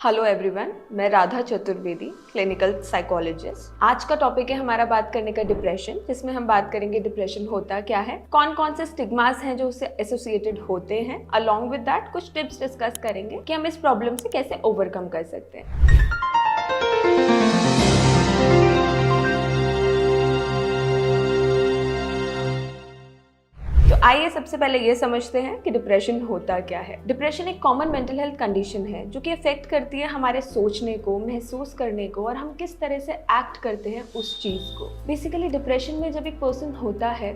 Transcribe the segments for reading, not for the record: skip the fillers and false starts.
Hello everyone, मैं Radha Chaturvedi, clinical psychologist. आज का टॉपिक है हमारा बात करने का डिप्रेशन, जिसमें हम बात करेंगे डिप्रेशन होता क्या है, कौन कौन से स्टिग्मास हैं जो उससे एसोसिएटेड होते हैं। अलॉन्ग विद दैट कुछ टिप्स डिस्कस करेंगे कि हम इस प्रॉब्लम से कैसे ओवरकम कर सकते हैं। तो आइए सबसे पहले ये समझते हैं कि डिप्रेशन होता क्या है। डिप्रेशन एक कॉमन मेंटल हेल्थ कंडीशन है जो कि अफेक्ट करती है हमारे सोचने को, महसूस करने को और हम किस तरह से एक्ट करते हैं उस चीज़ को। बेसिकली डिप्रेशन में जब एक पर्सन होता है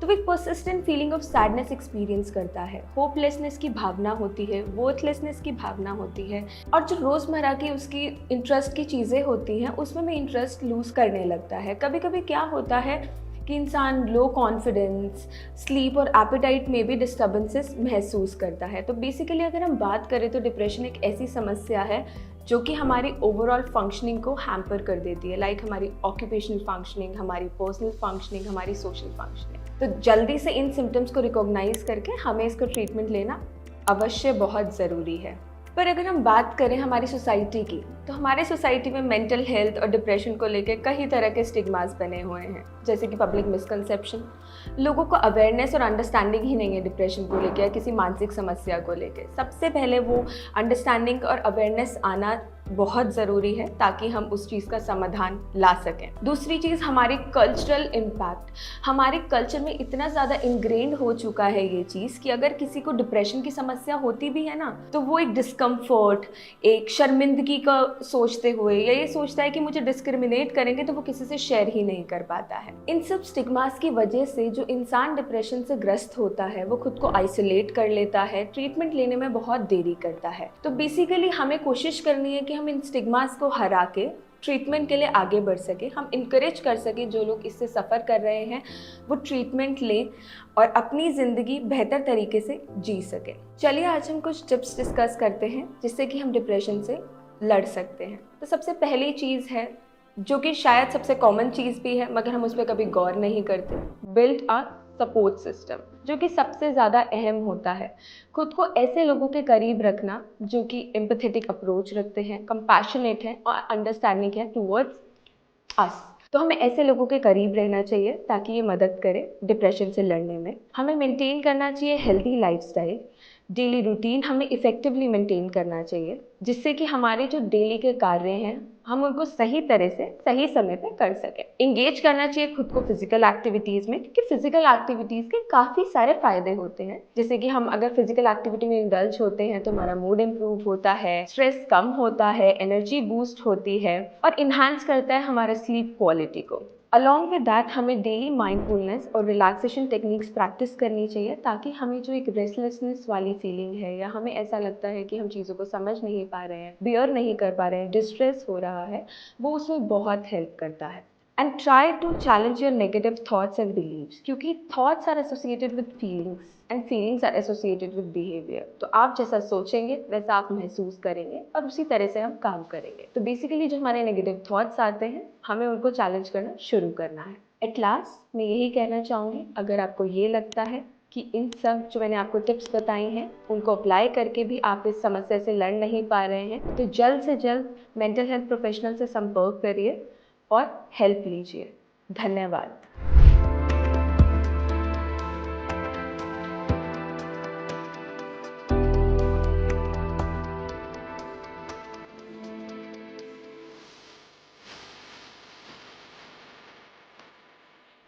तो वो एक persistent feeling of sadness experience करता है, होपलेसनेस की भावना होती है, वर्थलेसनेस की भावना होती है और जो रोज़मर्रा की उसकी इंटरेस्ट की चीज़ें होती हैं उसमें भी इंटरेस्ट लूज करने लगता है। कभी कभी क्या होता है कि इंसान लो कॉन्फिडेंस, स्लीप और एपेटाइट में भी डिस्टर्बेंसेस महसूस करता है। तो बेसिकली अगर हम बात करें तो डिप्रेशन एक ऐसी समस्या है जो कि हमारी ओवरऑल फंक्शनिंग को हैम्पर कर देती है, लाइक हमारी ऑक्यूपेशनल फंक्शनिंग, हमारी पर्सनल फंक्शनिंग, हमारी सोशल फंक्शनिंग। तो जल्दी से इन सिम्टम्स को रिकॉग्नाइज करके हमें इसका ट्रीटमेंट लेना अवश्य बहुत ज़रूरी है। पर अगर हम बात करें हमारी सोसाइटी की, तो हमारे सोसाइटी में मेंटल हेल्थ और डिप्रेशन को लेकर कई तरह के स्टिग्मास बने हुए हैं, जैसे कि पब्लिक मिसकंसेप्शन, लोगों को अवेयरनेस और अंडरस्टैंडिंग ही नहीं है डिप्रेशन को लेकर या किसी मानसिक समस्या को लेकर। सबसे पहले वो अंडरस्टैंडिंग और अवेयरनेस आना बहुत ज़रूरी है ताकि हम उस चीज़ का समाधान ला सकें। दूसरी चीज़ हमारी कल्चरल इम्पैक्ट। हमारे कल्चर में इतना ज़्यादा इनग्रेन्ड हो चुका है ये चीज़ कि अगर किसी को डिप्रेशन की समस्या होती भी है ना, तो वो एक डिस्कम्फर्ट, एक शर्मिंदगी का सोचते हुए या ये सोचता है कि मुझे डिस्क्रिमिनेट करेंगे तो वो किसी से शेयर ही नहीं कर पाता है। इन सब स्टिग्मास की वजह से जो इंसान डिप्रेशन से ग्रस्त होता है वो खुद को आइसोलेट कर लेता है, ट्रीटमेंट लेने में बहुत देरी करता है। तो बेसिकली हमें कोशिश करनी है कि हम इन स्टिग्मास को हरा के ट्रीटमेंट के लिए आगे बढ़ सके। हम इनकरेज कर सके जो लोग इससे सफ़र कर रहे हैं वो ट्रीटमेंट लें और अपनी ज़िंदगी बेहतर तरीके से जी सके। चलिए आज हम कुछ टिप्स डिस्कस करते हैं जिससे कि हम डिप्रेशन से लड़ सकते हैं। तो सबसे पहली चीज़ है, जो कि शायद सबसे कॉमन चीज़ भी है मगर हम उस पर कभी गौर नहीं करते, बिल्ड अ सपोर्ट सिस्टम, जो कि सबसे ज़्यादा अहम होता है। खुद को ऐसे लोगों के करीब रखना जो कि एम्पैथेटिक अप्रोच रखते हैं, कंपैशनेट हैं और अंडरस्टैंडिंग है टुवर्ड्स अस। तो हमें ऐसे लोगों के करीब रहना चाहिए ताकि ये मदद करे डिप्रेशन से लड़ने में। हमें मेंटेन करना चाहिए हेल्दी लाइफस्टाइल, डेली रूटीन हमें इफ़ेक्टिवली मेंटेन करना चाहिए जिससे कि हमारे जो डेली के कार्य हैं हम उनको सही तरह से सही समय पे कर सकें। इंगेज करना चाहिए खुद को फिजिकल एक्टिविटीज़ में, क्योंकि फिजिकल एक्टिविटीज़ के काफ़ी सारे फ़ायदे होते हैं। जैसे कि हम अगर फिजिकल एक्टिविटी में इंडल्ज होते हैं तो हमारा मूड इम्प्रूव होता है, स्ट्रेस कम होता है, एनर्जी बूस्ट होती है और इन्हांस करता है हमारा स्लीप क्वालिटी को। अलॉन्ग विद दैट हमें डेली माइंडफुलनेस और रिलैक्सेशन टेक्निक्स प्रैक्टिस करनी चाहिए ताकि हमें जो एक रेस्टलेसनेस वाली फीलिंग है या हमें ऐसा लगता है कि हम चीज़ों को समझ नहीं पा रहे हैं, बियर नहीं कर पा रहे हैं, डिस्ट्रेस हो रहा है, वो उसमें बहुत हेल्प करता है। And try to challenge your negative thoughts and beliefs, क्योंकि thoughts are associated with feelings and feelings are associated with behaviour. तो आप जैसा सोचेंगे वैसा आप महसूस करेंगे और उसी तरह से हम काम करेंगे। तो बेसिकली जो हमारे नेगेटिव थॉट्स आते हैं हमें उनको चैलेंज करना शुरू करना है। एट लास्ट मैं यही कहना चाहूँगी, अगर आपको ये लगता है कि इन सब जो मैंने आपको टिप्स बताई हैं उनको अप्लाई करके भी आप इस समस्या से लड़ नहीं पा रहे हैं, तो जल्द से जल्द मेंटल हेल्थ प्रोफेशनल से संपर्क करिए और हेल्प लीजिए। धन्यवाद।